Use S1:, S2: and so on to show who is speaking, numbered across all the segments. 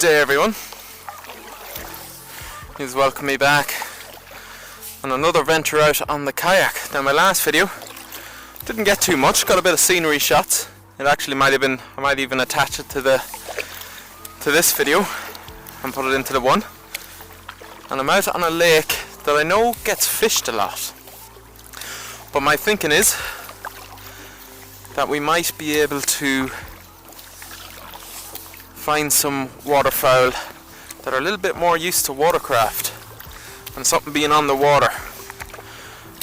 S1: day everyone. Please welcome me back on another venture out on the kayak. Now my last video didn't get too much, got a bit of scenery shots. It actually might have been, I might even attach it to this video and put it into the one. And I'm out on a lake that I know gets fished a lot. But my thinking is that we might be able to find some waterfowl that are a little bit more used to watercraft and something being on the water,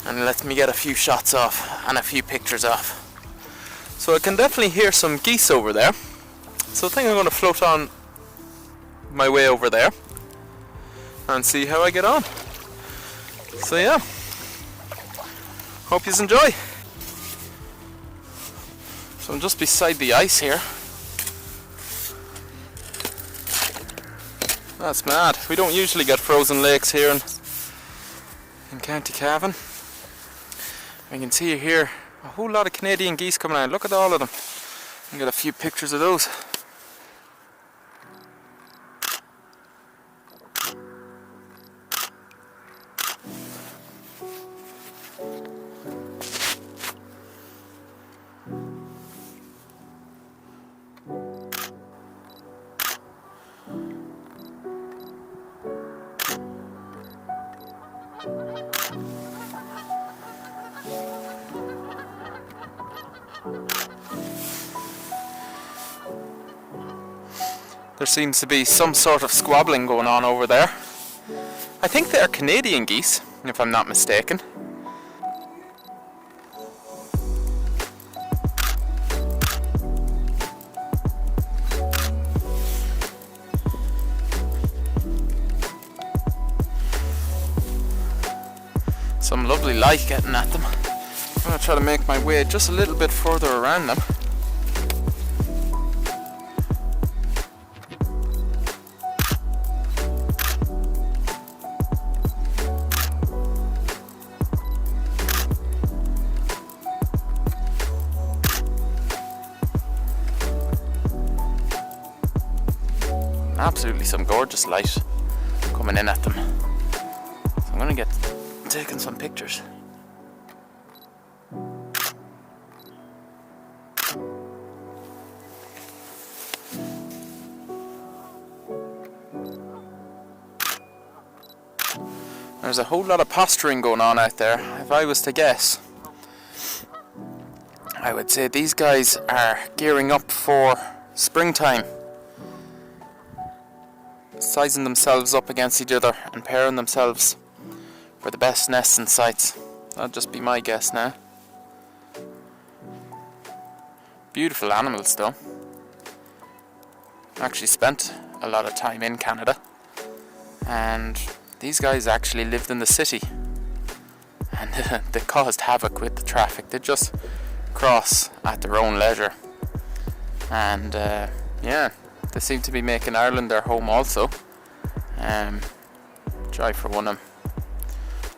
S1: and let me get a few shots off and a few pictures off. So I can definitely hear some geese over there, so I think I'm going to float on my way over there and see how I get on. So yeah, hope you enjoy. So I'm just beside the ice here. That's mad. We don't usually get frozen lakes here in County Cavan. You can see here a whole lot of Canadian geese coming out. Look at all of them. I got a few pictures of those. There seems to be some sort of squabbling going on over there. I think they're Canadian geese, if I'm not mistaken. Some lovely light getting at them. I'm going to try to make my way just a little bit further around them. Absolutely some gorgeous light coming in at them. So I'm going to get taking some pictures. There's a whole lot of posturing going on out there. If I was to guess, I would say these guys are gearing up for springtime, sizing themselves up against each other and pairing themselves for the best nesting sites. That'll just be my guess now. Beautiful animals though. I actually spent a lot of time in Canada, and these guys actually lived in the city, and they caused havoc with the traffic. They just cross at their own leisure, and yeah, they seem to be making Ireland their home also. Try for one of them.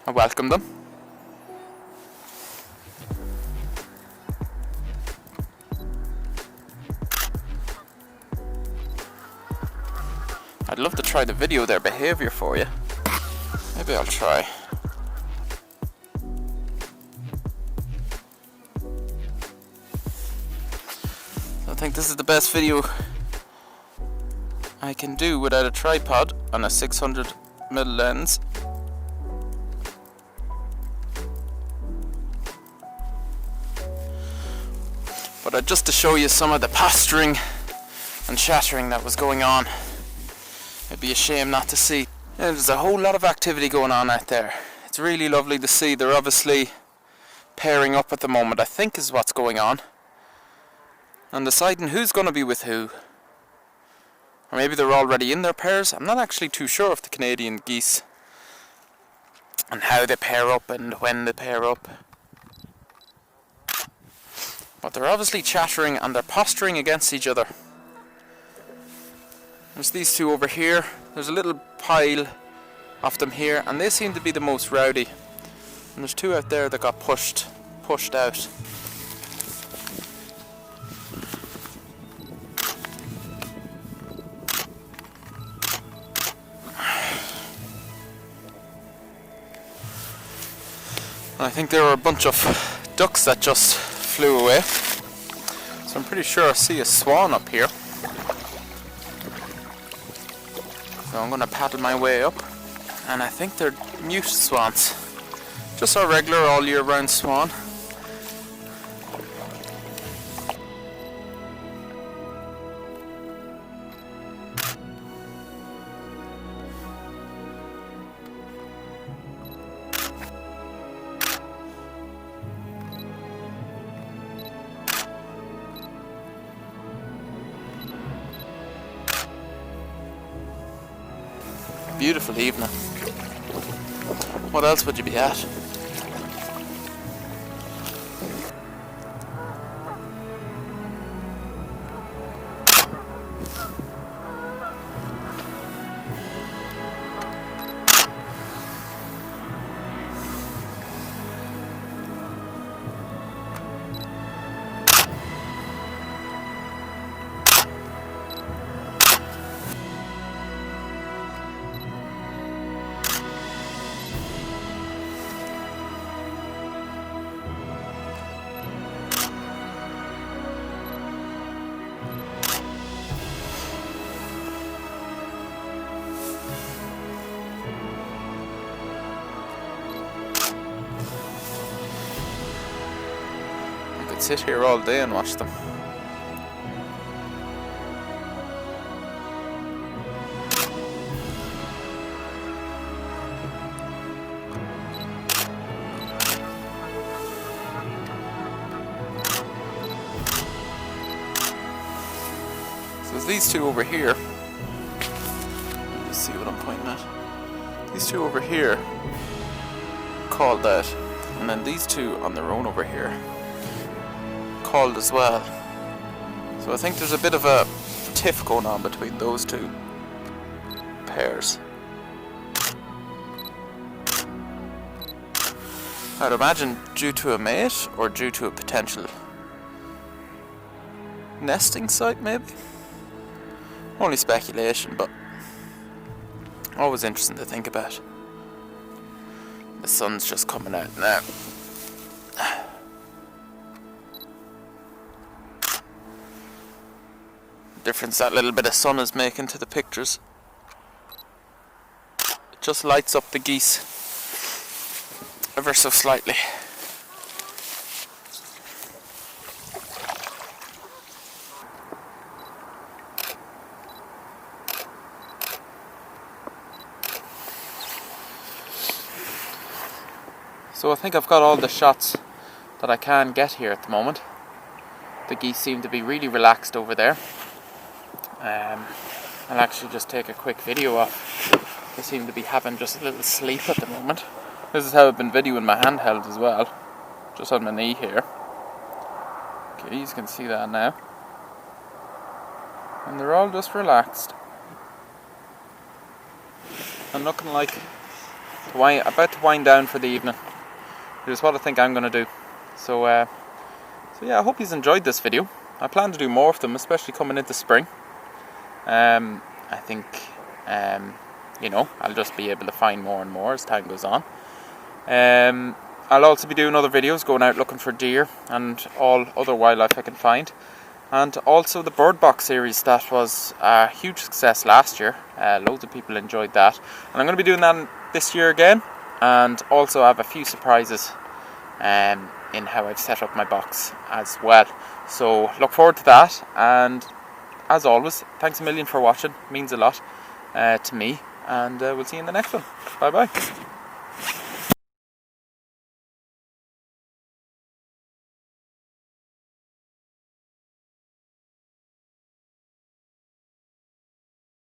S1: I welcome them. I'd love to try to video their behaviour for you. Maybe I'll try. I think this is the best video I can do without a tripod on a 600mm lens. But just to show you some of the posturing and chattering that was going on. It'd be a shame not to see. Yeah, there's a whole lot of activity going on out there. It's really lovely to see. They're obviously pairing up at the moment, I think is what's going on, and deciding who's going to be with who. Or maybe they're already in their pairs. I'm not actually too sure of the Canadian geese and how they pair up and when they pair up. But they're obviously chattering and they're posturing against each other. There's these two over here. There's a little pile of them here, and they seem to be the most rowdy. And there's two out there that got pushed out. I think there were a bunch of ducks that just flew away. So I'm pretty sure I see a swan up here. So I'm going to paddle my way up. And I think they're mute swans. Just our regular all year round swan. Beautiful evening. What else would you be at? Sit here all day and watch them. So there's these two over here. Let's see what I'm pointing at. These two over here called that, and then these two on their own over here called as well. So I think there's a bit of a tiff going on between those two pairs. I'd imagine due to a mate or due to a potential nesting site maybe. Only speculation, but always interesting to think about. The sun's just coming out now. Difference that little bit of sun is making to the pictures. It just lights up the geese ever so slightly. So I think I've got all the shots that I can get here at the moment. The geese seem to be really relaxed over there. I'll actually just take a quick video of. They seem to be having just a little sleep at the moment. This is how I've been videoing my handheld as well, just on my knee here. Okay, you can see that now. And they're all just relaxed. I'm looking like about to wind down for the evening, which is what I think I'm going to do. So yeah, I hope you've enjoyed this video. I plan to do more of them, especially coming into spring. I think, I'll just be able to find more and more as time goes on. I'll also be doing other videos, going out looking for deer and all other wildlife I can find. And also the bird box series, that was a huge success last year. Loads of people enjoyed that. And I'm going to be doing that this year again. And also have a few surprises in how I've set up my box as well. So look forward to that. And as always, thanks a million for watching. It means a lot to me. And we'll see you in the next one. Bye bye.